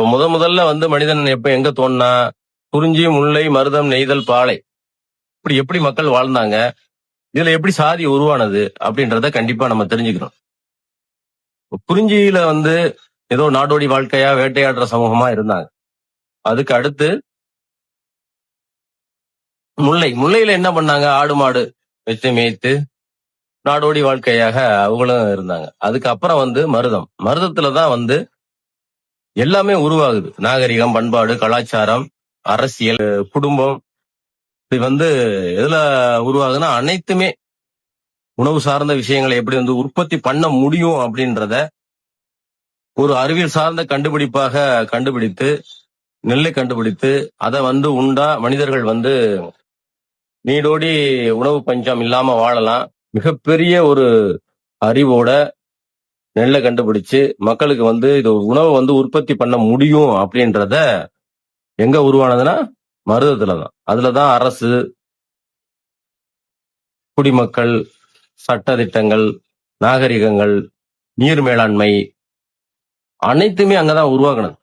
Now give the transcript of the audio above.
இப்ப முதல்ல மனிதன் எப்ப எங்க தோணுனா, குறிஞ்சி, முல்லை, மருதம், நெய்தல், பாலை இப்படி எப்படி மக்கள் வாழ்ந்தாங்க, இதுல எப்படி சாதி உருவானது அப்படின்றத கண்டிப்பா நம்ம தெரிஞ்சுக்கணும். குறிஞ்சியில ஏதோ நாடோடி வாழ்க்கையா வேட்டையாடுற சமூகமா இருந்தாங்க. அதுக்கு அடுத்து முல்லையில என்ன பண்ணாங்க, ஆடு மாடு வச்சு மேய்த்து நாடோடி வாழ்க்கையாக அவங்களும் இருந்தாங்க. அதுக்கு அப்புறம் மருதத்துலதான் எல்லாமே உருவாகுது. நாகரிகம், பண்பாடு, கலாச்சாரம், அரசியல், குடும்பம். இது எதுல உருவாகுதுன்னா அனைத்துமே உணவு சார்ந்த விஷயங்களை எப்படி உற்பத்தி பண்ண முடியும் அப்படின்றத ஒரு அறிவியல் சார்ந்த கண்டுபிடிப்பாக கண்டுபிடித்து, நெல்லை கண்டுபிடித்து அதை உண்டா மனிதர்கள் நீடோடி உணவு பஞ்சம் இல்லாம வாழலாம். மிகப்பெரிய ஒரு அறிவோட நெல்லை கண்டுபிடிச்சு மக்களுக்கு இது உணவை உற்பத்தி பண்ண முடியும் அப்படின்றத எங்க உருவானதுன்னா மருதத்துலதான். அதுலதான் அரசு, குடிமக்கள், சட்ட திட்டங்கள், நாகரிகங்கள், நீர் மேலாண்மை அனைத்துமே அங்கதான் உருவாக்கணும்.